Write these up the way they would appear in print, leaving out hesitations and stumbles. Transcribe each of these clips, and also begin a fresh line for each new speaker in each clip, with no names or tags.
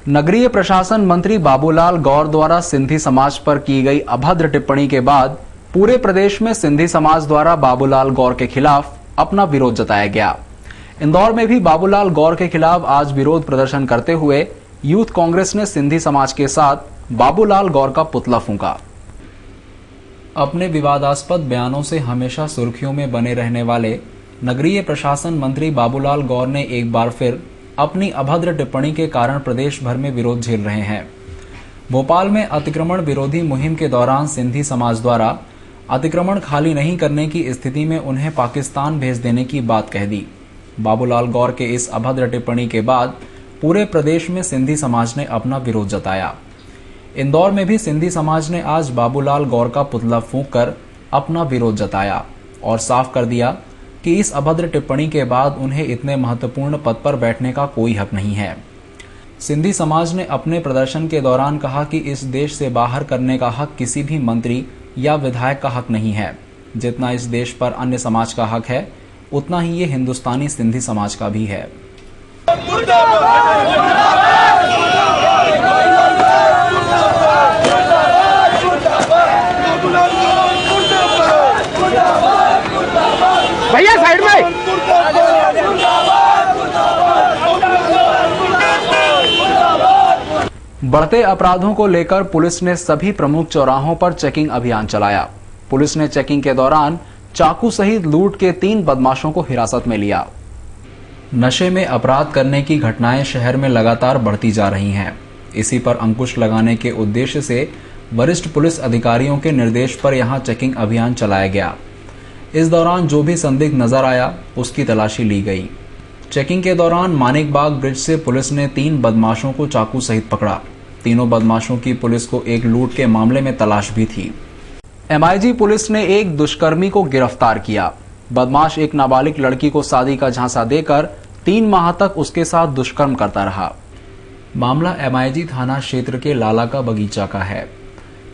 नगरीय प्रशासन मंत्री बाबूलाल गौर द्वारा सिंधी समाज पर की गई अभद्र टिप्पणी के बाद पूरे प्रदेश में सिंधी समाज द्वारा बाबूलाल गौर के खिलाफ अपना विरोध जताया गया। इंदौर में भी बाबूलाल गौर के खिलाफ आज विरोध प्रदर्शन करते हुए यूथ कांग्रेस ने सिंधी समाज के साथ बाबूलाल गौर का पुतला फूंका। अपने विवादास्पद बयानों से हमेशा सुर्खियों में बने रहने वाले नगरीय प्रशासन मंत्री बाबूलाल गौर ने एक बार फिर अपनी अभद्र टिप्पणी के कारण प्रदेश भर में विरोध झेल रहे हैं। भोपाल में अतिक्रमण विरोधी मुहिम के दौरान सिंधी समाज द्वारा अतिक्रमण खाली नहीं करने की स्थिति में उन्हें पाकिस्तान भेज देने की बात कह दी। बाबूलाल गौर के इस अभद्र टिप्पणी के बाद पूरे प्रदेश में सिंधी समाज ने अपना विरोध जताया। इंदौर में भी सिंधी समाज ने आज बाबूलाल गौर का पुतला फूंककर अपना विरोध जताया और साफ कर दिया कि इस अभद्र टिप्पणी के बाद उन्हें इतने महत्वपूर्ण पद पर बैठने का कोई हक नहीं है। सिंधी समाज ने अपने प्रदर्शन के दौरान कहा कि इस देश से बाहर करने का हक किसी भी मंत्री या विधायक का हक नहीं है। जितना इस देश पर अन्य समाज का हक है, उतना ही ये हिंदुस्तानी सिंधी समाज का भी है।
भैया साइड में।
बढ़ते अपराधों को लेकर पुलिस ने सभी प्रमुख चौराहों पर चेकिंग अभियान चलाया। पुलिस ने चेकिंग के दौरान चाकू सहित लूट के 3 बदमाशों को हिरासत में लिया। नशे में अपराध करने की घटनाएं शहर में लगातार बढ़ती जा रही हैं। इसी पर अंकुश लगाने के उद्देश्य से वरिष्ठ पुलिस अधिकारियों के निर्देश पर यहां चेकिंग अभियान चलाया गया। इस दौरान जो भी संदिग्ध नजर आया, उसकी तलाशी ली गई। चेकिंग के दौरान मानिक बाग ब्रिज से पुलिस ने 3 बदमाशों को चाकू सहित पकड़ा। तीनों बदमाशों की पुलिस को एक लूट के मामले में तलाश भी थी। एमआईजी पुलिस ने एक दुष्कर्मी को गिरफ्तार किया। बदमाश एक नाबालिग लड़की को शादी का झांसा देकर 3 माह तक उसके साथ दुष्कर्म करता रहा। मामला एमआईजी थाना क्षेत्र के लाला का बगीचा का है।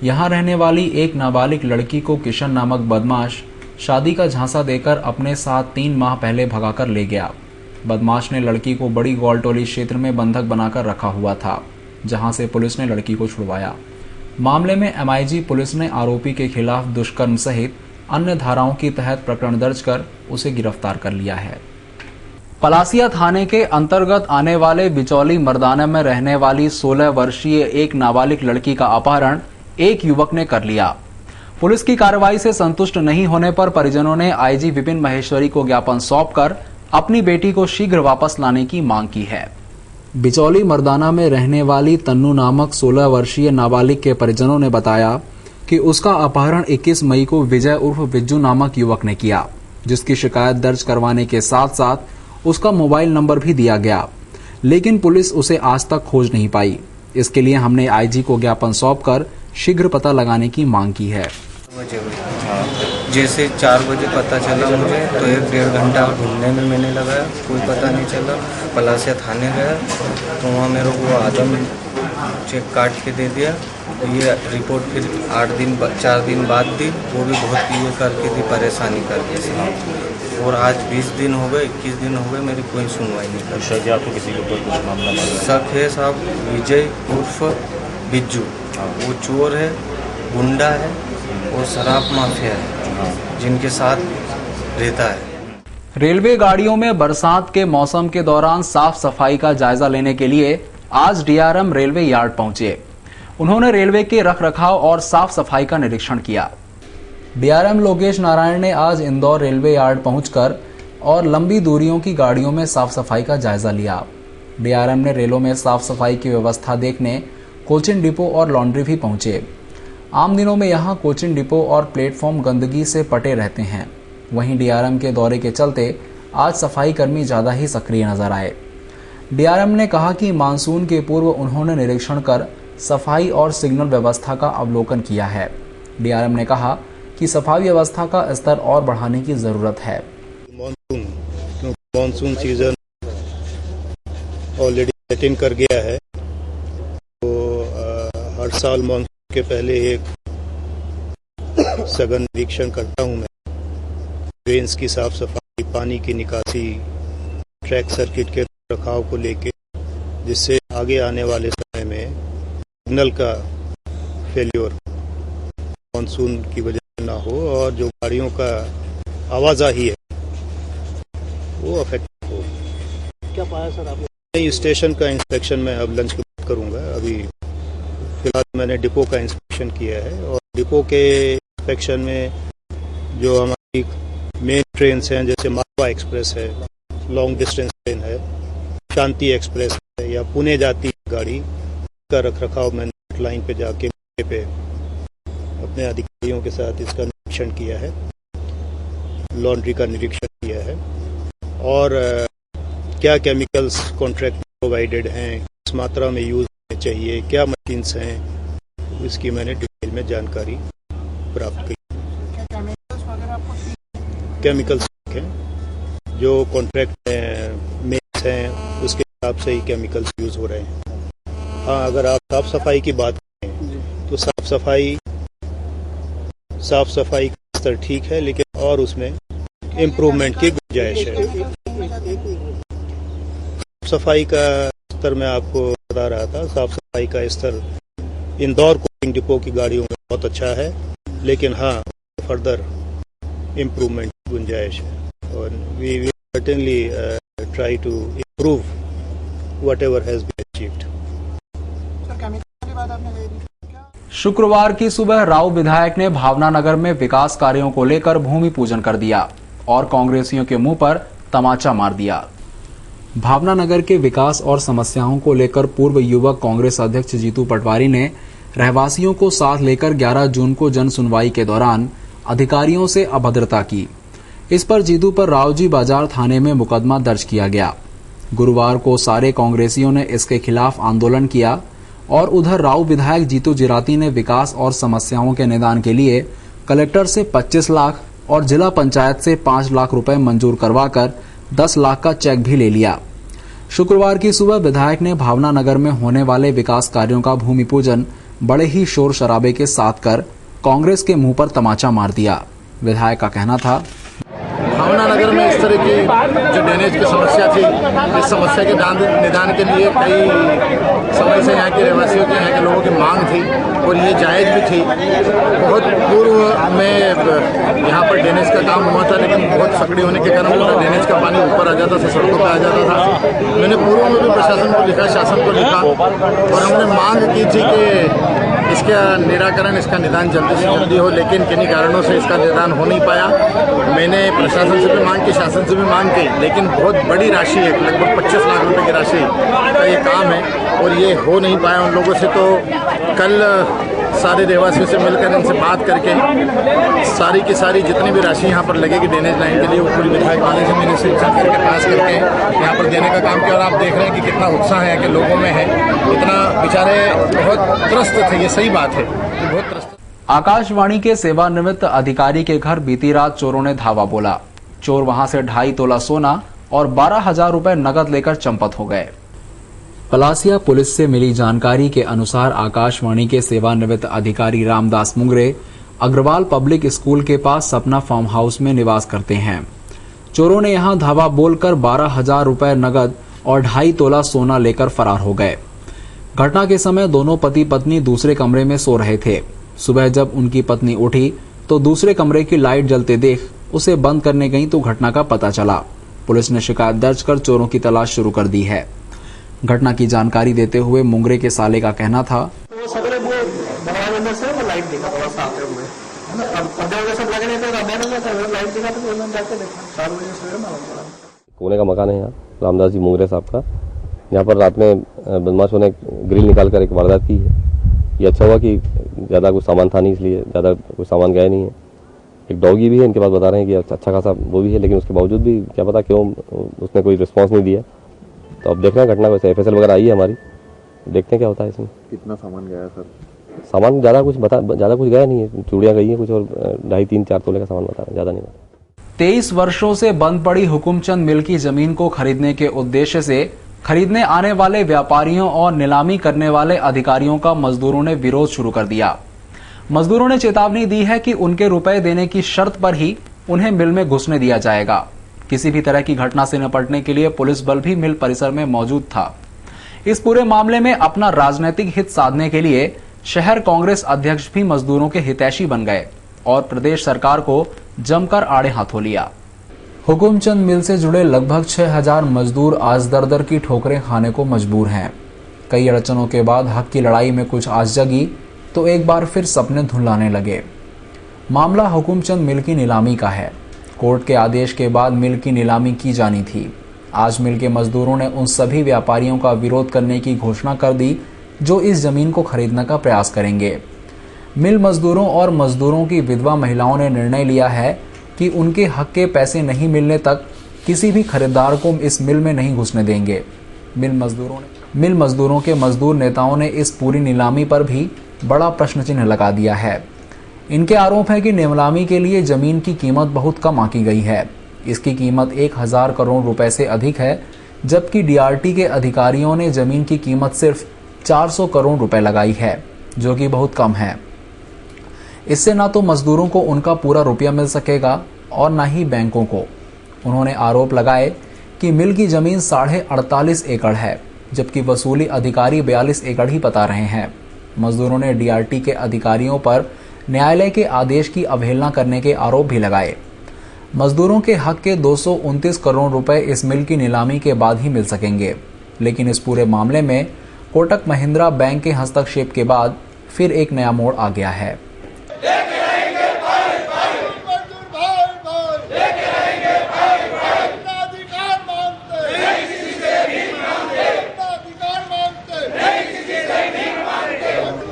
यहां रहने वाली एक नाबालिग लड़की को किशन नामक बदमाश शादी का झांसा देकर अपने साथ 3 माह पहले भगाकर ले गया। बदमाश ने लड़की को बड़ी गौलटोली क्षेत्र में बंधक बनाकर रखा हुआ था, जहां से पुलिस ने लड़की को छुड़वाया। मामले में एमआईजी पुलिस ने आरोपी के खिलाफ दुष्कर्म सहित अन्य धाराओं के तहत प्रकरण दर्ज कर उसे गिरफ्तार कर लिया है। पलासिया थाने के अंतर्गत आने वाले बिचौली मर्दाना में रहने वाली 16 वर्षीय एक नाबालिग लड़की का अपहरण एक युवक ने कर लिया। पुलिस की कार्रवाई से संतुष्ट नहीं होने पर परिजनों ने आईजी विपिन महेश्वरी को ज्ञापन सौंपकर अपनी बेटी को शीघ्र वापस लाने की मांग की है। बिचौली मर्दाना में रहने वाली तन्नू नामक 16 वर्षीय नाबालिग के परिजनों ने बताया कि उसका अपहरण 21 मई को विजय उर्फ बिज्जू नामक युवक ने किया, जिसकी शिकायत दर्ज करवाने के साथ साथ उसका मोबाइल नंबर भी दिया गया, लेकिन पुलिस उसे आज तक खोज नहीं पाई। इसके लिए हमने आईजी को ज्ञापन सौंपकर शीघ्र पता लगाने की मांग की है।
जैसे 4 बजे पता चला मुझे, तो 1-1.5 घंटा ढूंढने में मैंने लगाया, कोई पता नहीं चला। पलासिया थाने गया तो वहाँ मेरे को आदम चेक काट के दे दिया। ये रिपोर्ट फिर 4 दिन बाद दी, वो भी बहुत ये करके दी, परेशानी करके सी। और आज 20 दिन हो गए, 21 दिन हो गए, मेरी कोई सुनवाई नहीं कर।
शक है आपको किसी के ऊपर कुछ मामला?
शक है साहब, विजय उर्फ बिज्जू, वो चोर है, गुंडा है और शराब माफिया है, जिनके साथ रहता है।
रेलवे गाड़ियों में बरसात के मौसम के दौरान साफ सफाई का जायजा लेने के लिए आज डीआरएम रेलवे यार्ड पहुंचे। उन्होंने रेलवे के रखरखाव और साफ सफाई का निरीक्षण किया। डीआरएम लोकेश नारायण ने आज इंदौर रेलवे यार्ड पहुंचकर और लंबी दूरियों की गाड़ियों में साफ सफाई का जायजा लिया। डीआरएम ने रेलों में साफ सफाई की व्यवस्था देखने कोचिंग डिपो और लॉन्ड्री भी पहुंचे। आम दिनों में यहां कोचिंग डिपो और प्लेटफॉर्म गंदगी से पटे रहते हैं। वहीं डीआरएम के दौरे के चलते आज सफाई कर्मी ज्यादा ही सक्रिय नजर आए। डीआरएम ने कहा कि मानसून के पूर्व उन्होंने निरीक्षण कर सफाई और सिग्नल व्यवस्था का अवलोकन किया है। डीआरएम ने कहा कि सफाई व्यवस्था का स्तर और बढ़ाने की जरूरत है।
मानसून सीजन ऑलरेडी सेट इन कर गया है, तो हर साल मानसून के पहले एक सघन निरीक्षण करता हूं मैं। ड्रेन्स की साफ सफाई, पानी की निकासी, ट्रैक सर्किट के रखरखाव को लेके, जिससे आगे आने वाले समय में सिग्नल का फेल्योर मानसून की वजह से ना हो और जो गाड़ियों का आवाजाही है वो अफेक्ट हो।
क्या पाया सर आपने?
इस स्टेशन का इंस्पेक्शन मैं अब लंच के बाद करूंगा। अभी फिलहाल मैंने डिपो का इंस्पेक्शन किया है और डिपो के इंस्पेक्शन में जो हमारी मेन ट्रेन हैं जैसे मालवा एक्सप्रेस है, लॉन्ग डिस्टेंस ट्रेन है, शांति एक्सप्रेस है या पुणे जाती गाड़ी का रखरखाव मैंने लाइन पे जाके पे अपने अधिकारियों के साथ इसका निरीक्षण किया है, लॉन्ड्री का निरीक्षण किया है और क्या केमिकल्स कॉन्ट्रैक्ट प्रोवाइडेड हैं, किस मात्रा में यूज होने चाहिए, क्या मशीन्स हैं, इसकी मैंने डिटेल में जानकारी प्राप्त की। केमिकल्स हैं जो कॉन्ट्रैक्ट मेस हैं उसके हिसाब से ही केमिकल्स यूज हो रहे हैं। हाँ, अगर आप साफ सफाई की बात करें तो साफ सफाई का स्तर ठीक है, लेकिन और उसमें इम्प्रूवमेंट की गुंजाइश है। सफाई का स्तर मैं आपको बता रहा था, साफ सफाई का स्तर इंदौर कोचिंग डिपो की गाड़ियों में बहुत अच्छा है, लेकिन हाँ फर्दर इम्प्रूवमेंट की गुंजाइश है और we will certainly try to improve whatever has been achieved.
शुक्रवार की सुबह राव विधायक ने भावनानगर में विकास कार्यों को लेकर भूमि पूजन कर दिया और कांग्रेसियों के मुंह पर तमाचा मार दिया। भावनानगर के विकास और समस्याओं को लेकर पूर्व युवक कांग्रेस अध्यक्ष जीतू पटवारी ने रहवासियों को साथ लेकर 11 जून को जन सुनवाई के दौरान अधिकारियों से अभद्रता की। इस पर जीतू पर रावजी बाजार थाने में मुकदमा दर्ज किया गया। गुरुवार को सारे कांग्रेसियों ने इसके खिलाफ आंदोलन किया और उधर राव विधायक जीतू जिराती ने विकास और समस्याओं के निदान के लिए कलेक्टर से 25 लाख और जिला पंचायत से 5 लाख रुपए मंजूर करवाकर 10 लाख का चेक भी ले लिया। शुक्रवार की सुबह विधायक ने भावनानगर में होने वाले विकास कार्यों का भूमि पूजन बड़े ही शोर शराबे के साथ कर कांग्रेस के मुंह पर तमाचा मार दिया। विधायक का कहना था,
भावनानगर में इस तरह की जो ड्रेनेज की समस्या थी, इस समस्या के निदान के लिए कई समय से यहाँ के रहवासियों की, यहाँ के लोगों की मांग थी और ये जायज़ भी थी। बहुत पूर्व में यहाँ पर ड्रेनेज का काम हुआ था, लेकिन बहुत सकड़ी होने के कारण पूरा ड्रेनेज का पानी ऊपर आ जाता था, सड़कों पर आ जाता था। मैंने पूर्व में भी प्रशासन को लिखा, शासन को लिखा और हमने मांग की थी कि इसका निराकरण, इसका निदान जल्दी से जल्दी हो, लेकिन किन्हीं कारणों से इसका निदान हो नहीं पाया। मैंने प्रशासन से भी मांग की, शासन से भी मांग की, लेकिन बहुत बड़ी राशि है, लगभग 25 लाख रुपए की राशि का ये काम है और ये हो नहीं पाया उन लोगों से। तो कल सारे रहवासियों से मिलकर इनसे बात करके सारी की सारी जितनी भी राशि यहाँ पर लगेगी ड्रेनेज लाइन के लिए, वो पूरी विधायक वाले से मैंने शिक्षा करके पास करके यहाँ पर देने का काम किया। और आप देख रहे हैं कि कितना उत्साह है कि लोगों में है, इतना बेचारे बहुत त्रस्त थे। ये सही बात है, बहुत त्रस्त।
आकाशवाणी के सेवानिवृत्त अधिकारी के घर बीती रात चोरों ने धावा बोला। चोर वहां से 2.5 तोला सोना और 12,000 रुपए नकद लेकर चंपत हो गए। पलासिया पुलिस से मिली जानकारी के अनुसार आकाशवाणी के सेवानिवृत्त अधिकारी रामदास मुंगरे अग्रवाल पब्लिक स्कूल के पास सपना फार्म हाउस में निवास करते हैं। चोरों ने यहां धावा बोलकर 12,000 रुपए नगद और 2.5 तोला सोना लेकर फरार हो गए। घटना के समय दोनों पति पत्नी दूसरे कमरे में सो रहे थे। सुबह जब उनकी पत्नी उठी तो दूसरे कमरे की लाइट जलते देख उसे बंद करने गई तो घटना का पता चला। पुलिस ने शिकायत दर्ज कर चोरों की तलाश शुरू कर दी है। घटना की जानकारी देते हुए मुंगरे के साले का कहना था,
पुणे का मकान है यहाँ रामदास जी मुंगरे साहब का। यहाँ पर रात में बदमाशों ने ग्रिल निकाल कर एक वारदात की है। ये अच्छा हुआ कि ज़्यादा कुछ सामान था नहीं, इसलिए ज़्यादा कुछ सामान गया नहीं है। एक डॉगी भी है इनके पास, बता रहे हैं कि अच्छा खासा वो भी है, लेकिन उसके बावजूद भी क्या पता क्यों उसने कोई रिस्पांस नहीं दिया। तो अब देख रहे हैं घटना को, FSL वगैरह आई है हमारी, देखते हैं क्या होता है इसमें।
कितना सामान गया सर?
सामान ज़्यादा कुछ गया नहीं है, चूड़ियाँ गई हैं कुछ और 2.5-3-4 तोले का सामान बता रहे हैं, ज़्यादा नहीं।
23 वर्षों से बंद पड़ी हुकुमचंद मिल की जमीन को खरीदने के उद्देश्य से खरीदने आने वाले व्यापारियों और नीलामी करने वाले अधिकारियों का मजदूरों ने विरोध शुरू कर दिया। मजदूरों ने चेतावनी दी है कि उनके रुपए देने की शर्त पर ही उन्हें मिल में घुसने दिया जाएगा। किसी भी तरह की घटना से निपटने के लिए पुलिस बल भी मिल परिसर में मौजूद था। इस पूरे मामले में अपना राजनीतिक हित साधने के लिए शहर कांग्रेस अध्यक्ष भी मजदूरों के हितैषी बन गए और प्रदेश सरकार को जमकर आड़े हाथों लिया। हुकुमचंद मिल से जुड़े लगभग 6000 मजदूर आज दर-दर की ठोकरें खाने को मजबूर हैं। कई अड़चनों के बाद हक की लड़ाई में कुछ आस जगी तो एक बार फिर सपने धुंधलाने लगे। मामला हुकुमचंद मिल की नीलामी का है। कोर्ट के आदेश के बाद मिल की नीलामी की जानी थी। आज मिल के मजदूरों ने उन सभी व्यापारियों का विरोध करने की घोषणा कर दी जो इस जमीन को खरीदने का प्रयास करेंगे। मिल मजदूरों और मजदूरों की विधवा महिलाओं ने निर्णय लिया है कि उनके हक के पैसे नहीं मिलने तक किसी भी खरीदार को इस मिल में नहीं घुसने देंगे। मिल मजदूरों के मजदूर नेताओं ने इस पूरी नीलामी पर भी बड़ा प्रश्न चिन्ह लगा दिया है। इनके आरोप है कि नीलामी के लिए जमीन की कीमत बहुत कम आंकी गई है। इसकी कीमत 1000 करोड़ रुपए से अधिक है, जबकि डीआरटी के अधिकारियों ने जमीन की कीमत सिर्फ 400 करोड़ रुपए लगाई है, जो कि बहुत कम है। इससे ना तो मजदूरों को उनका पूरा रुपया मिल सकेगा और ना ही बैंकों को। उन्होंने आरोप लगाए कि मिल की जमीन 48.5 एकड़ है, जबकि वसूली अधिकारी 42 एकड़ ही बता रहे हैं। मजदूरों ने डीआरटी के अधिकारियों पर न्यायालय के आदेश की अवहेलना करने के आरोप भी लगाए। मजदूरों के हक के 229 करोड़ रुपए इस मिल की नीलामी के बाद ही मिल सकेंगे, लेकिन इस पूरे मामले में कोटक महिंद्रा बैंक के हस्तक्षेप के बाद फिर एक नया मोड़ आ गया है।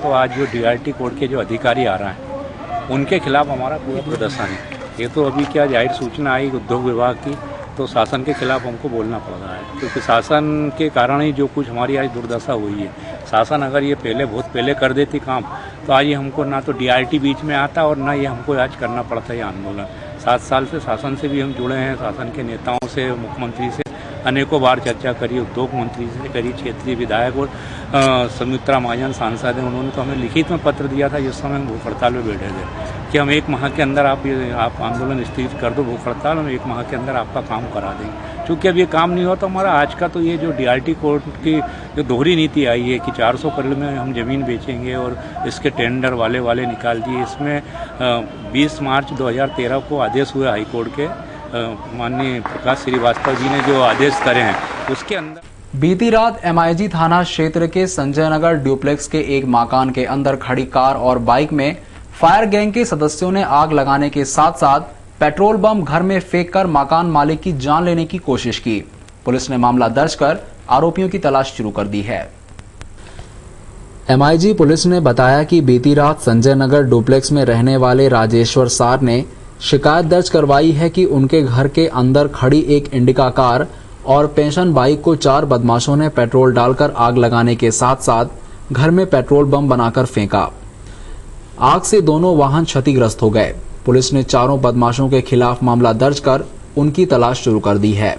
तो आज जो डीआरटी कोर्ट के जो अधिकारी आ रहा है उनके खिलाफ हमारा पूरा प्रदर्शन है। ये तो अभी क्या जाहिर सूचना आई उद्योग विभाग की, तो शासन के खिलाफ हमको बोलना पड़ रहा है, क्योंकि शासन के कारण ही जो कुछ हमारी आज दुर्दशा हुई है। शासन अगर ये बहुत पहले कर देती काम, तो आज ये हमको ना तो डीआरटी बीच में आता और ना ये हमको आज करना पड़ता ये आंदोलन। 7 साल से शासन से भी हम जुड़े हैं, शासन के नेताओं से, मुख्यमंत्री से अनेकों बार चर्चा करी, उद्योग मंत्री से करी, क्षेत्रीय विधायक और सुमित्रा महाजन सांसद हैं, उन्होंने तो हमें लिखित में पत्र दिया था जिस समय हम भूख हड़ताल में बैठे थे कि हम 1 माह के अंदर आप आंदोलन स्थगित कर दो, भूख हड़ताल, हम 1 माह के अंदर आपका काम करा देंगे। चूँकि अब ये काम नहीं हुआ तो हमारा आज का तो ये जो डीआरटी कोर्ट की जो दोहरी नीति आई है कि 400 करोड़ में हम ज़मीन बेचेंगे और इसके टेंडर वाले निकाल दिए। इसमें 20 मार्च 2013 को आदेश हुए हाईकोर्ट के, माननीय प्रकाश श्रीवास्तव जी ने जो आदेश करे हैं उसके अंदर
बीती रात एमआईजी थाना क्षेत्र के संजय नगर ड्यूप्लेक्स के एक मकान के अंदर खड़ी कार और बाइक में फायर गैंग के सदस्यों ने आग लगाने के साथ साथ पेट्रोल बम घर में फेंककर मकान मालिक की जान लेने की कोशिश की। पुलिस ने मामला दर्ज कर आरोपियों की तलाश शुरू कर दी है। एमआईजी पुलिस ने बताया कि बीती रात संजय नगर डुप्लेक्स में रहने वाले राजेश्वर सार ने शिकायत दर्ज करवाई है कि उनके घर के अंदर खड़ी एक इंडिका कार और पेंशन बाइक को 4 बदमाशों ने पेट्रोल डालकर आग लगाने के साथ साथ घर में पेट्रोल बम बनाकर फेंका। आग से दोनों वाहन क्षतिग्रस्त हो गए। पुलिस ने चारों बदमाशों के खिलाफ मामला दर्ज कर उनकी तलाश शुरू कर दी है।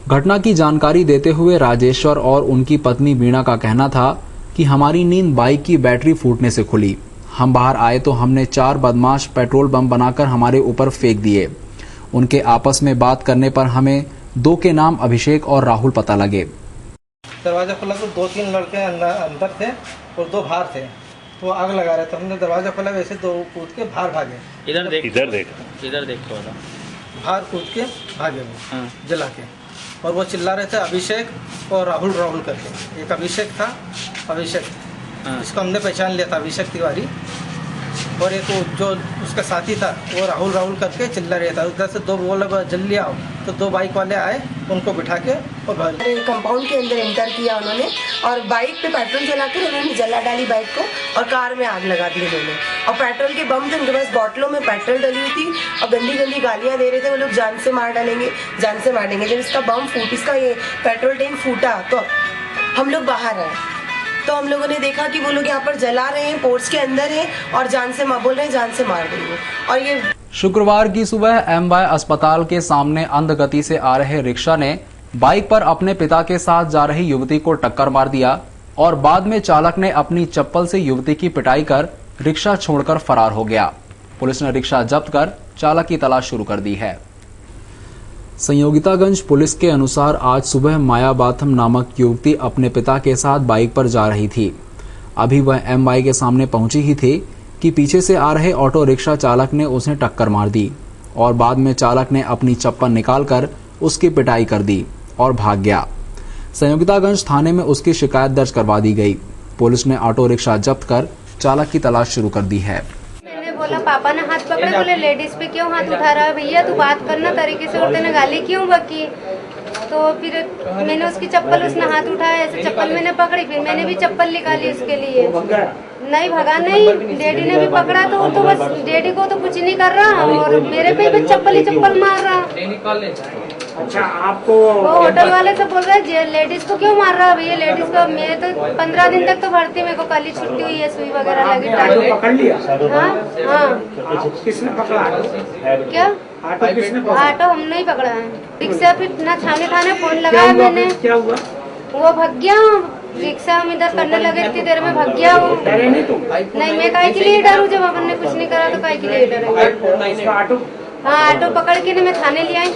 घटना की जानकारी देते हुए राजेश्वर और उनकी पत्नी वीणा का कहना था कि हमारी नींद बाइक की बैटरी फूटने से खुली। हम बाहर आए तो हमने 4 बदमाश पेट्रोल बम बनाकर हमारे ऊपर फेंक दिए। उनके आपस में बात करने पर हमें 2 के नाम अभिषेक और राहुल पता लगे।
दरवाजा खोला तो 2-3 लड़के अंदर थे और 2 बाहर थे, तो आग लगा रहे थे। हमने दरवाजा खोला, वैसे 2 कूद के बाहर भागे। इधर देख बाहर कूद के भागे वो जला के, और वो चिल्ला रहे थे अभिषेक और राहुल करके। एक अभिषेक था, इसको हमने पहचान लिया था, अभिषेक तिवारी, और एक जो उसका साथी था वो राहुल करके चिल्ला रहा था। उधर से 2 बोले जल्दी आओ, तो 2 बाइक वाले आए, उनको बिठा के और
कंपाउंड के अंदर एंटर किया उन्होंने, और बाइक पे पेट्रोल चलाकर उन्होंने जला डाली बाइक को, और कार में आग लगा दी उन्होंने। और पेट्रोल के बम थे उनके पास, बॉटलों में पेट्रोल डली हुई थी, और गंदी गालियां दे रहे थे वो लोग, जान से मार डालेंगे, जान से मार देंगे। जब इसका बम इसका ये पेट्रोल टैंक फूटा तो हम लोग बाहर आए, तो हम लोगों ने देखा कि वो लोग यहाँ पर जला रहे हैं, पोर्ट्स के अंदर हैं, और बोल रहे हैं जान से मार देंगे। और ये
शुक्रवार की सुबह एमवाय अस्पताल के सामने अंध गति से आ रहे रिक्शा ने बाइक पर अपने पिता के साथ जा रही युवती को टक्कर मार दिया, और बाद में चालक ने अपनी चप्पल से युवती की पिटाई कर रिक्शा छोड़कर फरार हो गया। पुलिस ने रिक्शा जब्त कर चालक की तलाश शुरू कर दी है। संयोगितागंज पुलिस के अनुसार आज सुबह माया बाथम नामक युवती अपने पिता के साथ बाइक पर जा रही थी। अभी वह एमवाई के सामने पहुंची ही थी कि पीछे से आ रहे ऑटो रिक्शा चालक ने उसे टक्कर मार दी और बाद में चालक ने अपनी चप्पल निकालकर उसकी पिटाई कर दी और भाग गया। संयोगितागंज थाने में उसकी शिकायत दर्ज करवा दी गई। पुलिस ने ऑटो रिक्शा जब्त कर चालक की तलाश शुरू कर दी है।
मैंने बोला, पापा ने हाथ पकड़े, बोले लेडीज पे क्यों हाथ उठा रहा है भैया, तू बात करना तरीके से, और तेने गाली क्यों बकी। तो फिर मैंने उसकी चप्पल, उसने हाथ उठाया, ऐसे चप्पल मैंने पकड़ी, फिर मैंने भी चप्पल निकाली उसके लिए। नहीं भगा, नहीं, डैडी ने भी पकड़ा तो बस डैडी को तो कुछ नहीं कर रहा और मेरे पे भी चप्पल ही चप्पल मार रहा।
अच्छा, आपको
वो होटल वाले से बोल रहे हैं लेडीज को क्यों मार रहा है भैया, लेडीज को मेरे तो 15 दिन तक तो भर्ती, मेरे को कल ही छुट्टी हुई है, सुई वगैरह लगी।
पकड़ लिया?
हाँ।
किसने पकड़ा?
क्या
ऑटो किसने पकड़ा?
ऑटो हमने ही पकड़ा है। रिक्शा फिर ना छाने थाने फोन लगाया मैंने।
क्या हुआ?
वो भाग गया, रिक्शा हम इधर करने लगे, इतनी देर में भाग गया वो।
डरे नहीं तुम?
नहीं, मैं काहे के लिए डरूं, जब अपन ने कुछ नहीं करा तो काहे के लिए डरूं।
ऑटो?
हाँ, ऑटो पकड़ के मैं थाने ले आई।